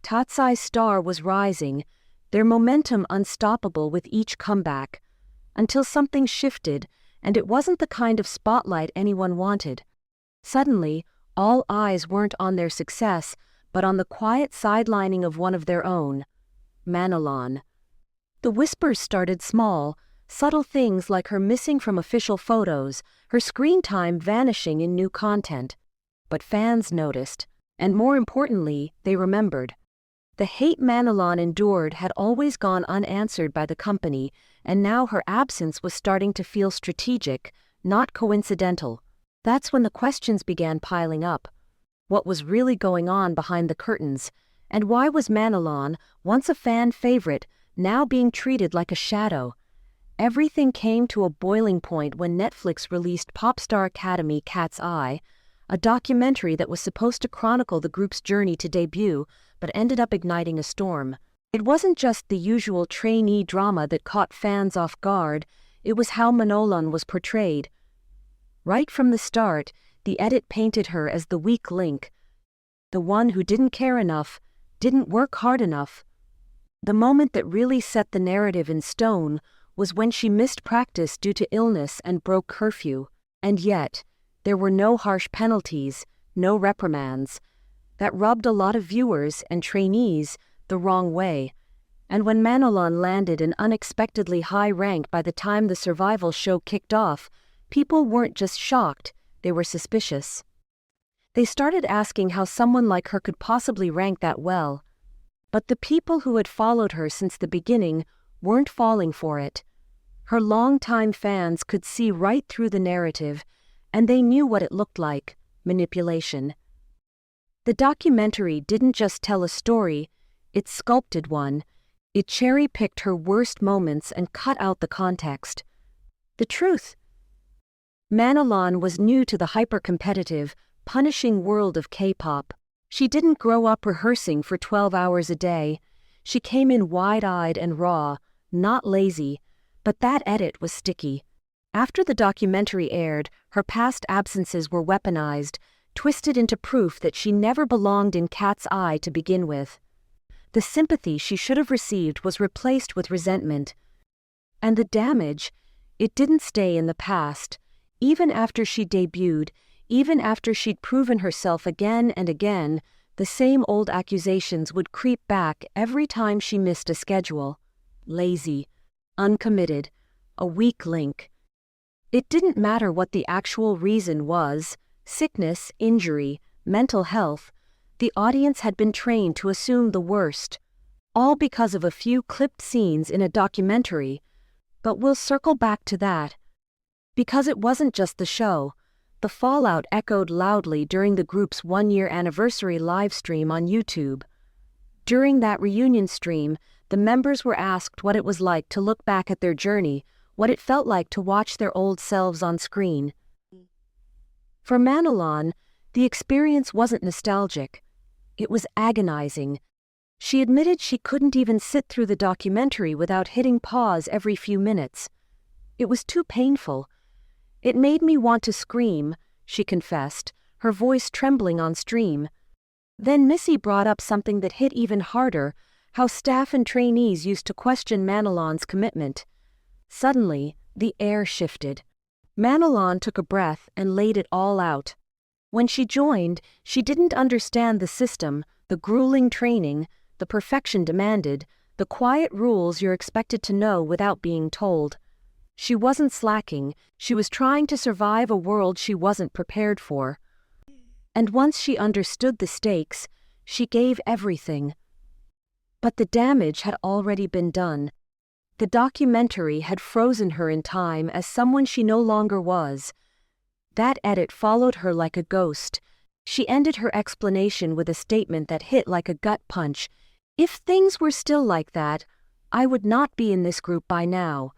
KATSEYE's star was rising, their momentum unstoppable with each comeback, until something shifted, and it wasn't the kind of spotlight anyone wanted. Suddenly, all eyes weren't on their success, but on the quiet sidelining of one of their own, Manon. The whispers started small, subtle things like her missing from official photos, her screen time vanishing in new content. But fans noticed, and more importantly, they remembered. The hate Manon endured had always gone unanswered by the company, and now her absence was starting to feel strategic, not coincidental. That's when the questions began piling up. What was really going on behind the curtains, and why was Manon, once a fan favorite, now being treated like a shadow? Everything came to a boiling point when Netflix released Popstar Academy KATSEYE, a documentary that was supposed to chronicle the group's journey to debut, but ended up igniting a storm. It wasn't just the usual trainee drama that caught fans off guard, it was how Manon was portrayed. Right from the start, the edit painted her as the weak link, the one who didn't care enough, didn't work hard enough. The moment that really set the narrative in stone was when she missed practice due to illness and broke curfew, and yet, there were no harsh penalties, no reprimands. That rubbed a lot of viewers and trainees the wrong way, and when Manon landed an unexpectedly high rank by the time the survival show kicked off, people weren't just shocked, they were suspicious. They started asking how someone like her could possibly rank that well. But the people who had followed her since the beginning weren't falling for it. Her longtime fans could see right through the narrative, and they knew what it looked like: manipulation. The documentary didn't just tell a story, it sculpted one. It cherry-picked her worst moments and cut out the context. The truth: Manon was new to the hyper-competitive, punishing world of K-pop. She didn't grow up rehearsing for 12 hours a day. She came in wide-eyed and raw, not lazy, but that edit was sticky. After the documentary aired, her past absences were weaponized, twisted into proof that she never belonged in KATSEYE to begin with. The sympathy she should have received was replaced with resentment. And the damage, it didn't stay in the past. Even after she debuted, even after she'd proven herself again and again, the same old accusations would creep back every time she missed a schedule. Lazy, uncommitted, a weak link. It didn't matter what the actual reason was: sickness, injury, mental health. The audience had been trained to assume the worst, all because of a few clipped scenes in a documentary. But we'll circle back to that. Because it wasn't just the show. The fallout echoed loudly during the group's one-year anniversary livestream on YouTube. During that reunion stream, the members were asked what it was like to look back at their journey, what it felt like to watch their old selves on screen. For Manon, the experience wasn't nostalgic. It was agonizing. She admitted she couldn't even sit through the documentary without hitting pause every few minutes. It was too painful. It made me want to scream, she confessed, her voice trembling on stream. Then Missy brought up something that hit even harder: how staff and trainees used to question Manon's commitment. Suddenly, the air shifted. Manon took a breath and laid it all out. When she joined, she didn't understand the system, the grueling training, the perfection demanded, the quiet rules you're expected to know without being told. She wasn't slacking, she was trying to survive a world she wasn't prepared for. And once she understood the stakes, she gave everything. But the damage had already been done. The documentary had frozen her in time as someone she no longer was. That edit followed her like a ghost. She ended her explanation with a statement that hit like a gut punch: "If things were still like that, I would not be in this group by now."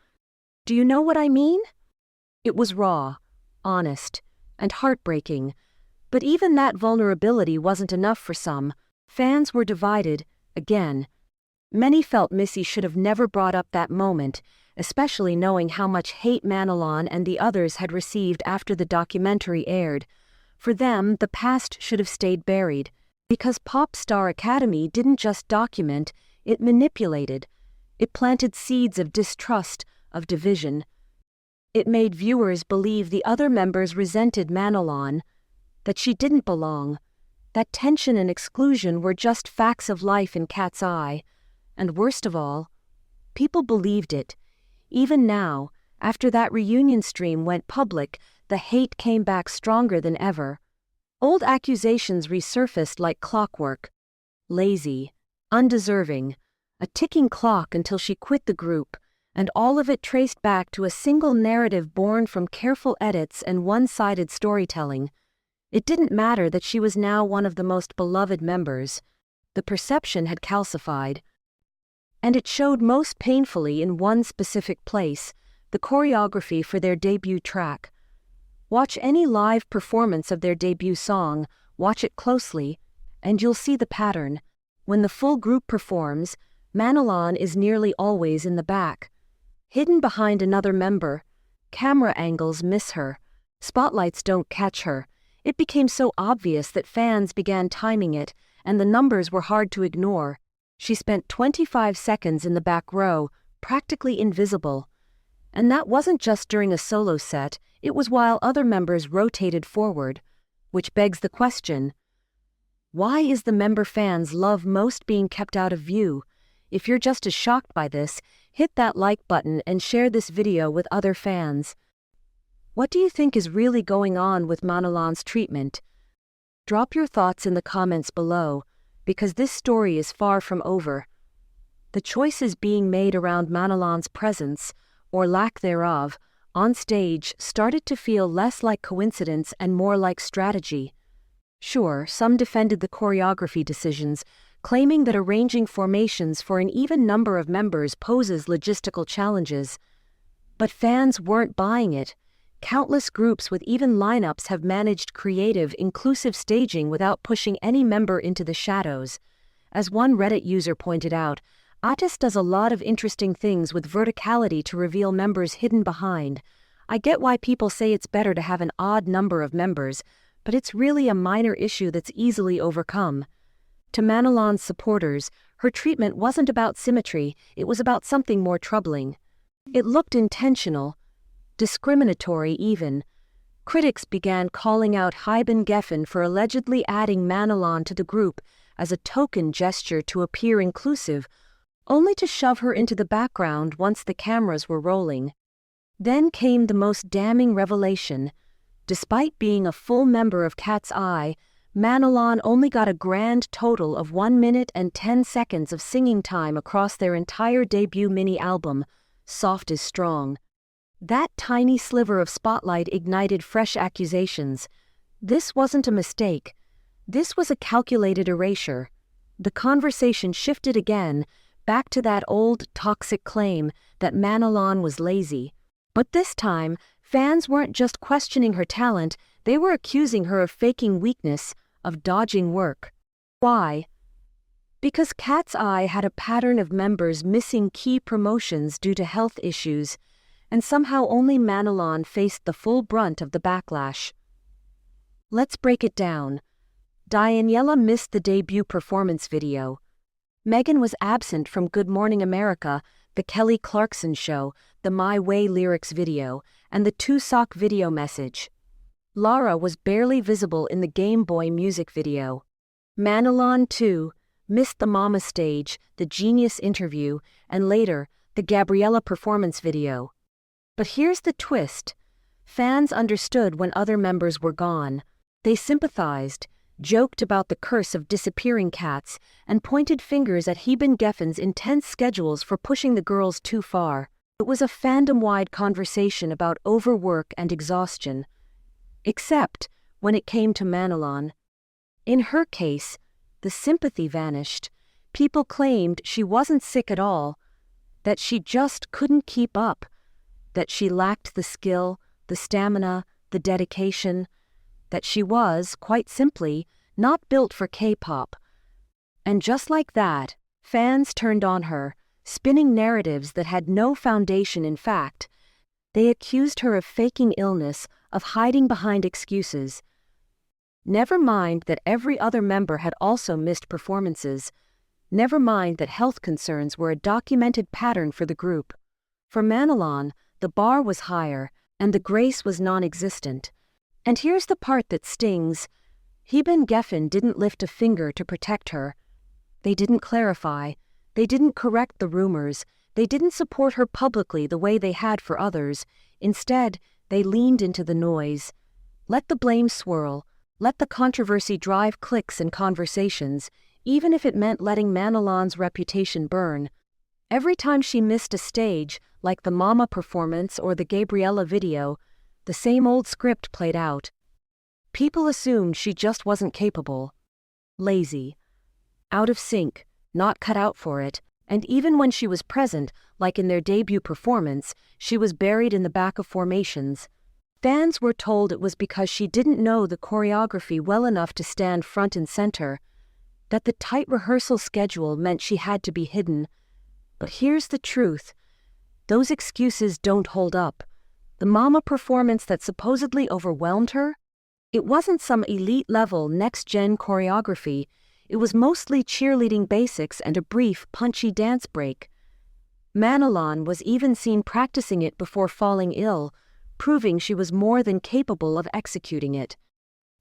Do you know what I mean? It was raw, honest, and heartbreaking. But even that vulnerability wasn't enough for some. Fans were divided, again. Many felt Missy should have never brought up that moment, especially knowing how much hate Manon and the others had received after the documentary aired. For them, the past should have stayed buried. Because Popstar Academy didn't just document, it manipulated. It planted seeds of distrust, of division. It made viewers believe the other members resented Manon, that she didn't belong, that tension and exclusion were just facts of life in KATSEYE. And worst of all, people believed it. Even now, after that reunion stream went public, the hate came back stronger than ever. Old accusations resurfaced like clockwork. Lazy, undeserving, a ticking clock until she quit the group, and all of it traced back to a single narrative born from careful edits and one-sided storytelling. It didn't matter that she was now one of the most beloved members. The perception had calcified. And it showed most painfully in one specific place, the choreography for their debut track. Watch any live performance of their debut song, watch it closely, and you'll see the pattern. When the full group performs, Manon is nearly always in the back. Hidden behind another member, camera angles miss her, spotlights don't catch her. It became so obvious that fans began timing it, and the numbers were hard to ignore. She spent 25 seconds in the back row, practically invisible. And that wasn't just during a solo set, it was while other members rotated forward. Which begs the question, why is the member fans love most being kept out of view? If you're just as shocked by this, hit that like button and share this video with other fans. What do you think is really going on with Manon's treatment? Drop your thoughts in the comments below, because this story is far from over. The choices being made around Manon's presence, or lack thereof, on stage started to feel less like coincidence and more like strategy. Sure, some defended the choreography decisions, claiming that arranging formations for an even number of members poses logistical challenges. But fans weren't buying it. Countless groups with even lineups have managed creative, inclusive staging without pushing any member into the shadows. As one Reddit user pointed out, KATSEYE does a lot of interesting things with verticality to reveal members hidden behind. I get why people say it's better to have an odd number of members, but it's really a minor issue that's easily overcome. To Manon's supporters, her treatment wasn't about symmetry, it was about something more troubling. It looked intentional, discriminatory even. Critics began calling out Geffen for allegedly adding Manon to the group as a token gesture to appear inclusive, only to shove her into the background once the cameras were rolling. Then came the most damning revelation. Despite being a full member of KATSEYE, Manon only got a grand total of 1 minute and 10 seconds of singing time across their entire debut mini-album, Soft is Strong. That tiny sliver of spotlight ignited fresh accusations. This wasn't a mistake. This was a calculated erasure. The conversation shifted again, back to that old, toxic claim that Manon was lazy. But this time, fans weren't just questioning her talent, they were accusing her of faking weakness, of dodging work. Why? Because KATSEYE had a pattern of members missing key promotions due to health issues, and somehow only Manon faced the full brunt of the backlash. Let's break it down. Daniela missed the debut performance video. Megan was absent from Good Morning America, the Kelly Clarkson show, the My Way lyrics video, and the two-sock video message. Lara was barely visible in the Game Boy music video. Manon, too, missed the Mama stage, the Genius interview, and later, the Gabriella performance video. But here's the twist. Fans understood when other members were gone. They sympathized, joked about the curse of disappearing cats, and pointed fingers at Geffen's intense schedules for pushing the girls too far. It was a fandom-wide conversation about overwork and exhaustion. Except when it came to Manon. In her case, the sympathy vanished. People claimed she wasn't sick at all, that she just couldn't keep up, that she lacked the skill, the stamina, the dedication, that she was, quite simply, not built for K-pop. And just like that, fans turned on her, spinning narratives that had no foundation in fact. They accused her of faking illness, of hiding behind excuses. Never mind that every other member had also missed performances. Never mind that health concerns were a documented pattern for the group. For Manon, the bar was higher, and the grace was non-existent. And here's the part that stings. Heben Geffen didn't lift a finger to protect her. They didn't clarify. They didn't correct the rumors. They didn't support her publicly the way they had for others. Instead, they leaned into the noise. Let the blame swirl. Let the controversy drive clicks and conversations, even if it meant letting Manon's reputation burn. Every time she missed a stage, like the Mama performance or the Gabriella video, the same old script played out. People assumed she just wasn't capable. Lazy. Out of sync, not cut out for it, and even when she was present, like in their debut performance, she was buried in the back of formations. Fans were told it was because she didn't know the choreography well enough to stand front and center, that the tight rehearsal schedule meant she had to be hidden. But here's the truth. Those excuses don't hold up. The Mama performance that supposedly overwhelmed her? It wasn't some elite-level, next-gen choreography. It was mostly cheerleading basics and a brief, punchy dance break. Manon was even seen practicing it before falling ill, proving she was more than capable of executing it.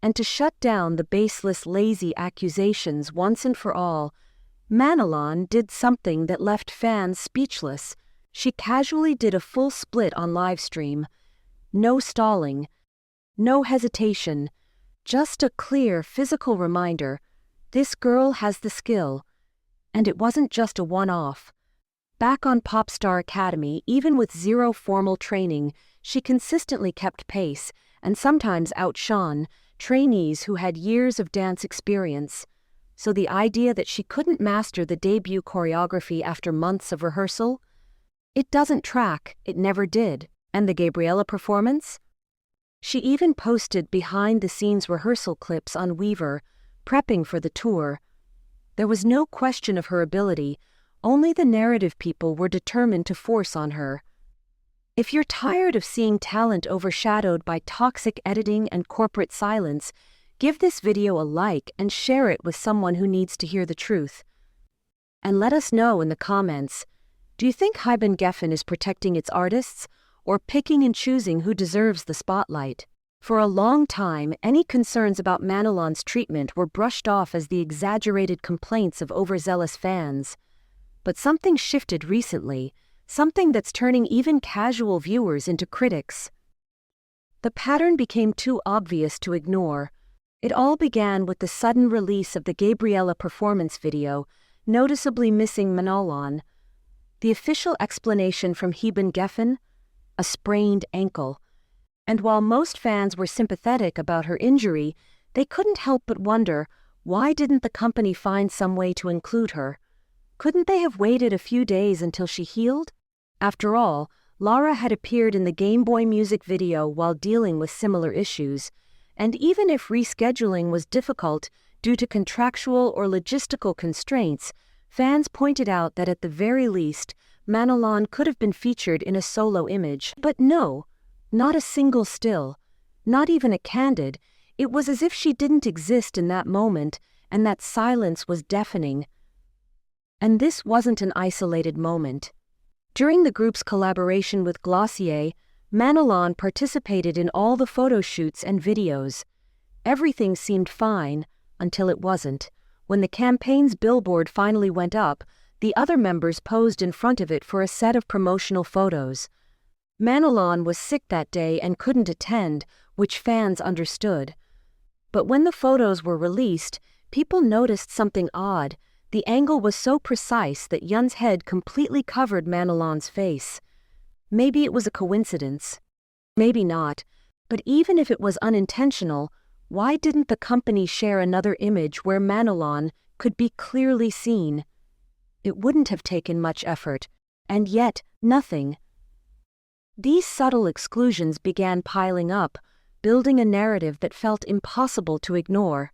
And to shut down the baseless, lazy accusations once and for all, Manon did something that left fans speechless. She casually did a full split on livestream. No stalling. No hesitation. Just a clear, physical reminder. This girl has the skill. And it wasn't just a one-off. Back on Popstar Academy, even with zero formal training, she consistently kept pace, and sometimes outshone, trainees who had years of dance experience. So the idea that she couldn't master the debut choreography after months of rehearsal? It doesn't track, it never did. And the Gabriella performance? She even posted behind-the-scenes rehearsal clips on Weaver, prepping for the tour. There was no question of her ability, only the narrative people were determined to force on her. If you're tired of seeing talent overshadowed by toxic editing and corporate silence, give this video a like and share it with someone who needs to hear the truth. And let us know in the comments, do you think Heben Geffen is protecting its artists, or picking and choosing who deserves the spotlight? For a long time, any concerns about Manon's treatment were brushed off as the exaggerated complaints of overzealous fans. But something shifted recently, something that's turning even casual viewers into critics. The pattern became too obvious to ignore. It all began with the sudden release of the Gabriella performance video, noticeably missing Manon. The official explanation from Heben Geffen? A sprained ankle. And while most fans were sympathetic about her injury, they couldn't help but wonder, why didn't the company find some way to include her? Couldn't they have waited a few days until she healed? After all, Lara had appeared in the Game Boy music video while dealing with similar issues, and even if rescheduling was difficult due to contractual or logistical constraints, fans pointed out that at the very least, Manon could have been featured in a solo image. But no, not a single still, not even a candid. It was as if she didn't exist in that moment, and that silence was deafening. And this wasn't an isolated moment. During the group's collaboration with KATSEYE, Manon participated in all the photo shoots and videos. Everything seemed fine, until it wasn't. When the campaign's billboard finally went up, the other members posed in front of it for a set of promotional photos. Manon was sick that day and couldn't attend, which fans understood. But when the photos were released, people noticed something odd. The angle was so precise that Yun's head completely covered Manon's face. Maybe it was a coincidence. Maybe not. But even if it was unintentional, why didn't the company share another image where Manon could be clearly seen? It wouldn't have taken much effort, and yet nothing. These subtle exclusions began piling up, building a narrative that felt impossible to ignore.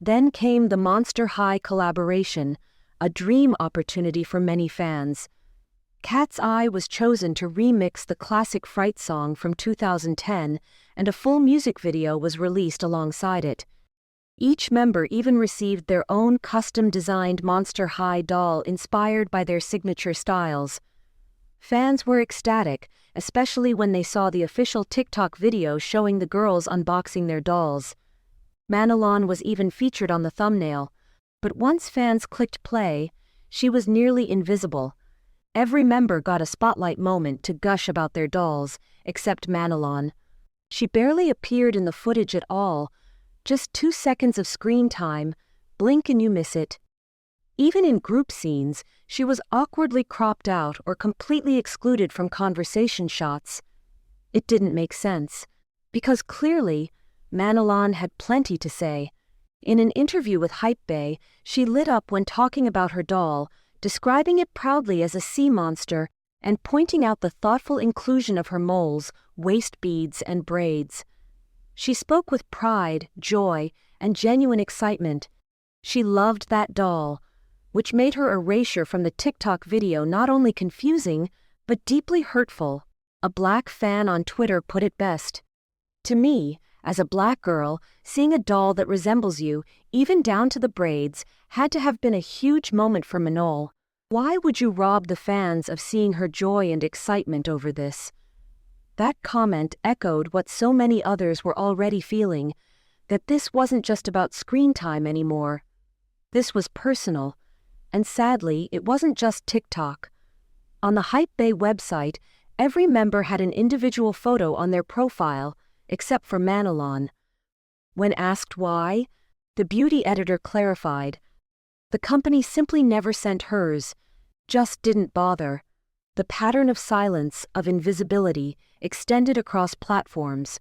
Then came the Monster High collaboration, a dream opportunity for many fans. KATSEYE was chosen to remix the classic Fright song from 2010, and a full music video was released alongside it. Each member even received their own custom-designed Monster High doll inspired by their signature styles. Fans were ecstatic, especially when they saw the official TikTok video showing the girls unboxing their dolls. Manon was even featured on the thumbnail, but once fans clicked play, she was nearly invisible. Every member got a spotlight moment to gush about their dolls, except Manon. She barely appeared in the footage at all, just 2 seconds of screen time, blink and you miss it. Even in group scenes, she was awkwardly cropped out or completely excluded from conversation shots. It didn't make sense, because clearly, Manon had plenty to say. In an interview with KATSEYE, she lit up when talking about her doll, describing it proudly as a sea monster and pointing out the thoughtful inclusion of her moles, waist beads, and braids. She spoke with pride, joy, and genuine excitement. She loved that doll, which made her erasure from the TikTok video not only confusing, but deeply hurtful. A Black fan on Twitter put it best. "To me, as a Black girl, seeing a doll that resembles you, even down to the braids, had to have been a huge moment for Manon. Why would you rob the fans of seeing her joy and excitement over this?" That comment echoed what so many others were already feeling, that this wasn't just about screen time anymore. This was personal, and sadly, it wasn't just TikTok. On the KATSEYE website, every member had an individual photo on their profile, except for Manon. When asked why, the beauty editor clarified, "The company simply never sent hers, just didn't bother." The pattern of silence, of invisibility, extended across platforms.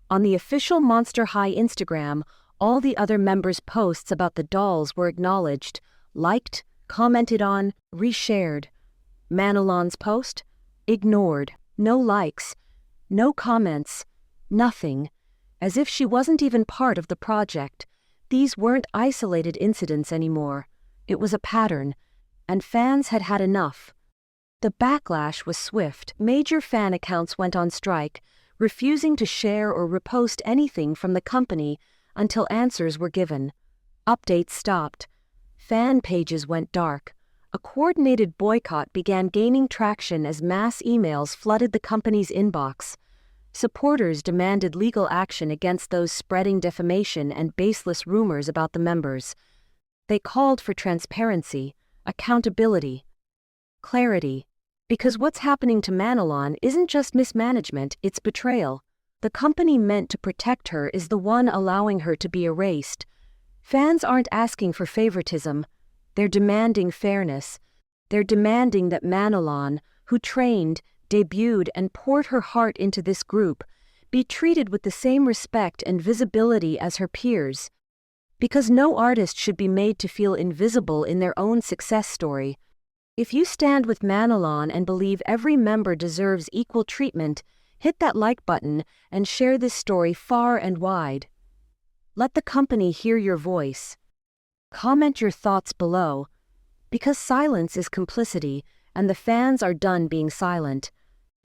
On the official Monster High Instagram, all the other members' posts about the dolls were acknowledged, liked, commented on, reshared. Manon's post? Ignored. No likes. No comments. Nothing. As if she wasn't even part of the project. These weren't isolated incidents anymore. It was a pattern, and fans had had enough. The backlash was swift. Major fan accounts went on strike, refusing to share or repost anything from the company until answers were given. Updates stopped. Fan pages went dark. A coordinated boycott began gaining traction as mass emails flooded the company's inbox. Supporters demanded legal action against those spreading defamation and baseless rumors about the members. They called for transparency, accountability, clarity. Because what's happening to Manon isn't just mismanagement, it's betrayal. The company meant to protect her is the one allowing her to be erased. Fans aren't asking for favoritism. They're demanding fairness. They're demanding that Manon, who trained, debuted, and poured her heart into this group, be treated with the same respect and visibility as her peers. Because no artist should be made to feel invisible in their own success story. If you stand with Manon and believe every member deserves equal treatment, hit that like button and share this story far and wide. Let the company hear your voice. Comment your thoughts below, because silence is complicity, and the fans are done being silent.